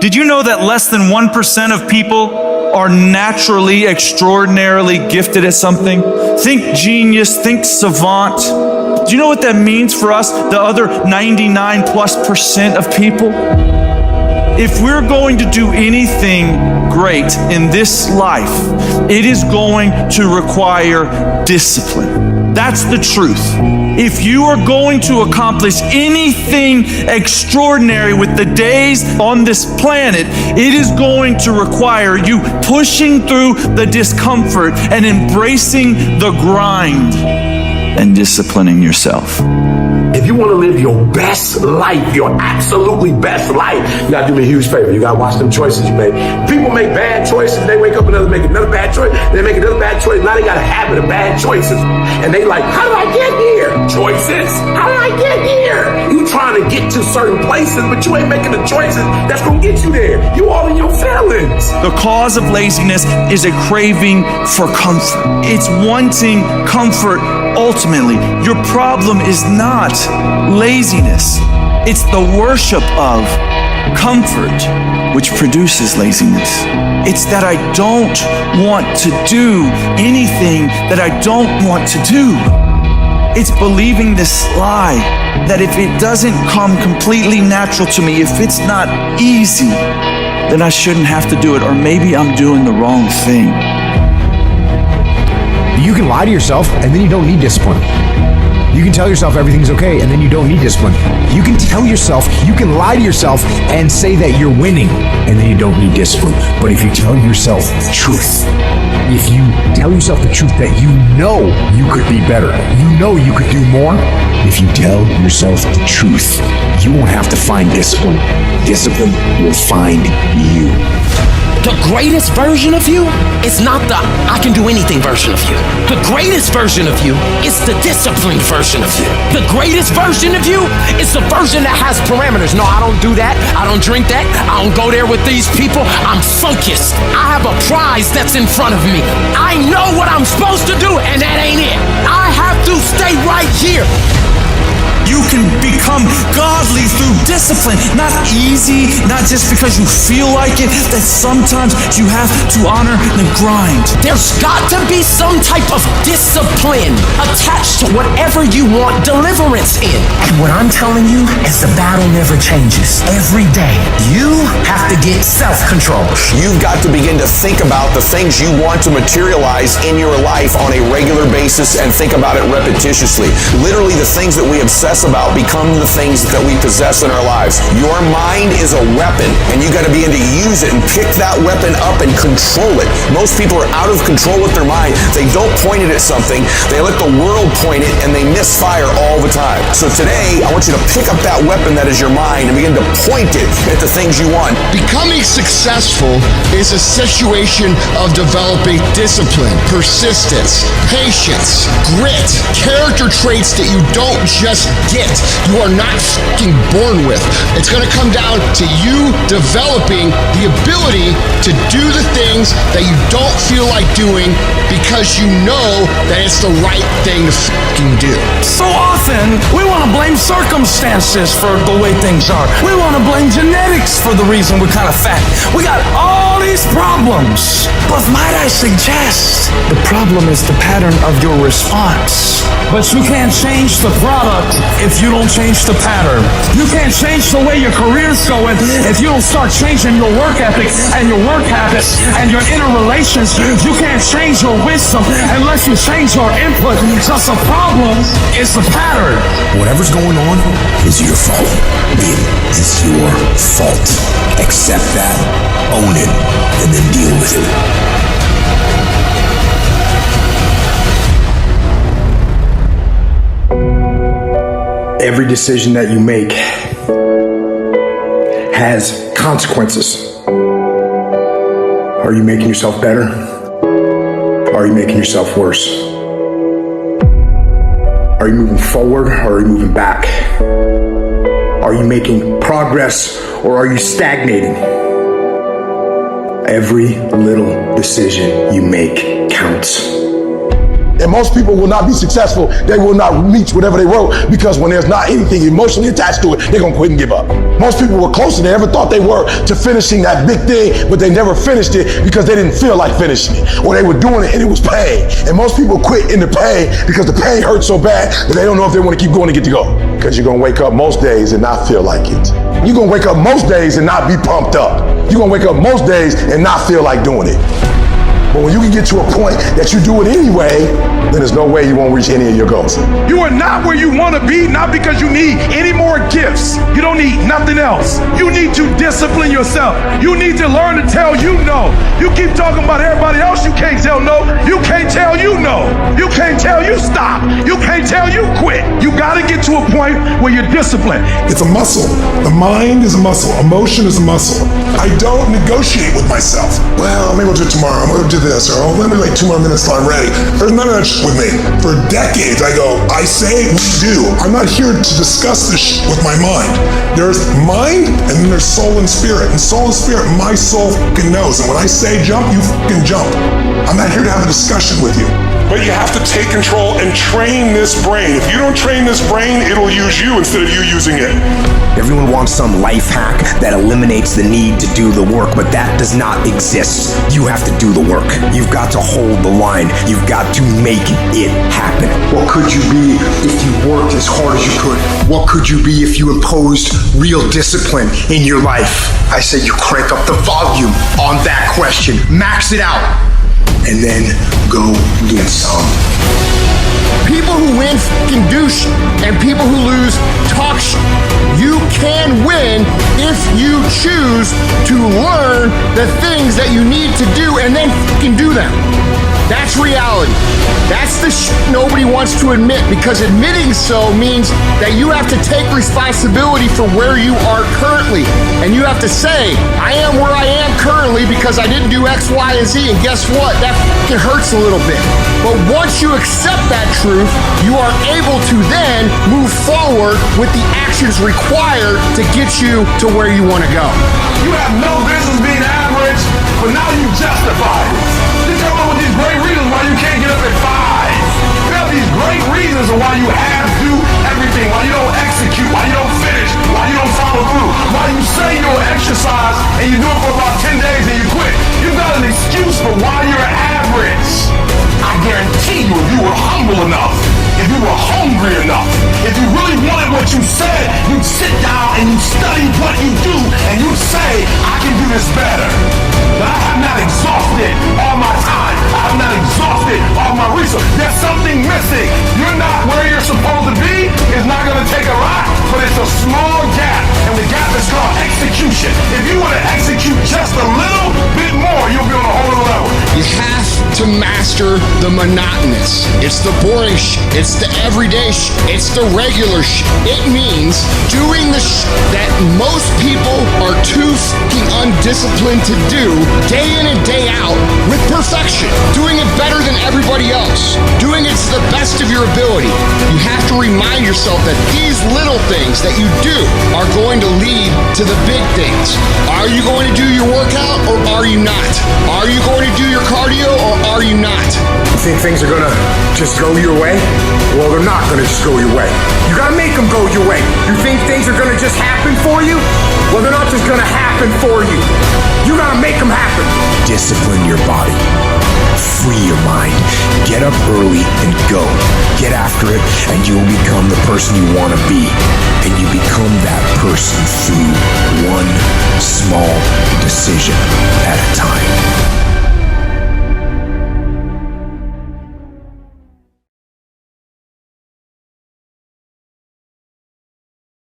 Did you know that less than 1% of people are naturally, extraordinarily gifted at something? Think genius, think savant. Do you know what that means for us, the other 99+% of people? If we're going to do anything great in this life, it is going to require discipline. That's the truth. If you are going to accomplish anything extraordinary with the days on this planet, it is going to require you pushing through the discomfort and embracing the grind and disciplining yourself. If you want to live your best life, your absolutely best life, you got to do me a huge favor. You got to watch them choices you make. People make bad choices. They wake up and make another bad choice. They make another bad choice. Now they got a habit of bad choices. And they like, how did I get here? Choices. How did I get here? You trying to get to certain places, but you ain't making the choices that's going to get you there. You all in your feelings. The cause of laziness is a craving for comfort. It's wanting comfort ultimately. Your problem is not laziness. It's the worship of comfort which produces laziness. It's that I don't want to do anything that I don't want to do. It's believing this lie that if it doesn't come completely natural to me, if it's not easy, then I shouldn't have to do it, or maybe I'm doing the wrong thing. You can lie to yourself and then you don't need discipline. You can tell yourself everything's okay and then you don't need discipline. You can tell yourself, you can lie to yourself and say that you're winning and then you don't need discipline. But if you tell yourself the truth, if you tell yourself the truth that you know you could be better, you know you could do more, if you tell yourself the truth, you won't have to find discipline. Discipline will find you. The greatest version of you is not the I can do anything version of you. The greatest version of you is the disciplined version of you. The greatest version of you is the version that has parameters. No, I don't do that. I don't drink that. I don't go there with these people. I'm focused. I have a prize that's in front of me. I know what I'm supposed to do, and that ain't it. I have to stay right here. You can become godly through discipline. Not easy, not just because you feel like it, that sometimes you have to honor the grind. There's got to be some type of discipline attached to whatever you want deliverance in. And what I'm telling you is the battle never changes. Every day, you have to get self-control. You've got to begin to think about the things you want to materialize in your life on a regular basis and think about it repetitiously. Literally, the things that we obsess about become the things that we possess in our lives. Your mind is a weapon, and you got to begin to use it and pick that weapon up and control it. Most people are out of control with their mind. They don't point it at something. They let the world point it, and they misfire all the time. So today, I want you to pick up that weapon that is your mind and begin to point it at the things you want. Becoming successful is a situation of developing discipline, persistence, patience, grit, character traits that you don't just get. You are not fucking born with. It's going to come down to you developing the ability to do the things that you don't feel like doing because you know that it's the right thing to fucking do. So often, we want to blame circumstances for the way things are. We want to blame genetics for the reason we're kind of fat. We got all these problems. But might I suggest, the problem is the pattern of your response. But you can't change the product if you don't change the pattern. You can't change the way your career's going if you don't start changing your work ethic and your work habits and your inner relations. You can't change your wisdom unless you change your input. Because the problem is the pattern. Whatever's going on is your fault. It is your fault. Accept that, own it, and then deal with it. Every decision that you make has consequences. Are you making yourself better? Or are you making yourself worse? Are you moving forward or are you moving back? Are you making progress or are you stagnating? Every little decision you make counts. And most people will not be successful. They will not reach whatever they wrote because when there's not anything emotionally attached to it, they're gonna quit and give up. Most people were closer than they ever thought they were to finishing that big thing, but they never finished it because they didn't feel like finishing it, or they were doing it and it was pain. And most people quit in the pain because the pain hurts so bad that they don't know if they want to keep going to get to go. Because you're gonna wake up most days and not feel like it. You're gonna wake up most days and not be pumped up. You're gonna wake up most days and not feel like doing it. But when you can get to a point that you do it anyway, then there's no way you won't reach any of your goals. You are not where you want to be, not because you need any more gifts. You don't need nothing else. You need to discipline yourself. You need to learn to tell you no. You keep talking about everybody else, you can't tell no. You can't tell you no. You can't tell you stop. You can't tell you quit. You got to get to a point where you're disciplined. It's a muscle. The mind is a muscle. Emotion is a muscle. I don't negotiate with myself. Well, maybe we'll do it tomorrow. I'm going to do this, or let me wait 2 more minutes till I'm ready. There's none of that shit with me. For decades, I go, I say, we do. I'm not here to discuss this shit with my mind. There's mind, and then there's soul and spirit. And soul and spirit, my soul fucking knows. And when I say jump, you fucking jump. I'm not here to have a discussion with you. But you have to take control and train this brain. If you don't train this brain, it'll use you instead of you using it. Everyone wants some life hack that eliminates the need to do the work, but that does not exist. You have to do the work. You've got to hold the line. You've got to make it happen. What could you be if you worked as hard as you could? What could you be if you imposed real discipline in your life? I say you crank up the volume on that question. Max it out. And then go get some. People who win fucking do shit, and people who lose talk shit. You can win if you choose to learn the things that you need to do and then fucking do them. That's reality. That's the shit nobody wants to admit, because admitting so means that you have to take responsibility for where you are currently. And you have to say, I am where I am currently because I didn't do X, Y, and Z. And guess what? That fucking hurts a little bit. But once you accept that truth, you are able to then move forward with the actions required to get you to where you want to go. You have no business being average, but now you justify it. You come up with these great reasons why you can't get up at 5. You have these great reasons of why you have to do everything, why you don't execute, why you don't finish, why you don't follow through, why you say you'll exercise and you do it for about 10 days and you quit. You've got an excuse for why you're average. I guarantee you, if you were humble enough, if you were hungry enough, if you really wanted what you said, you'd sit down and you'd study what you do and you'd say, I can do this better. But I have not exhausted all my time. I have not exhausted all my resources. There's something missing. You're not where you're supposed to be. It's not going to take a lot, but it's a small gap. And the gap is called execution. If you want to execute just a little bit more, you'll be on a whole other level. You have to master the monotonous. It's the boring shit. It's the everyday shit. It's the regular shit. It means doing the shit that most people are too fucking undisciplined to do day in and day out with perfection. Doing it better than everybody else. Doing it to the best of your ability. You have to remind yourself that these little things that you do are going to lead to the big things. Are you going to do your workout or are you not? Are you going to do your cardio or are you not? You think things are gonna just go your way? Well, they're not gonna just go your way. You gotta make them go your way. You think things are gonna just happen for you? Well, they're not just gonna happen for you. You gotta make them happen. Discipline your body. Free your mind. Get up early and go. Get after it, and you'll become the person you want to be. And you become that person through one small decision at a time.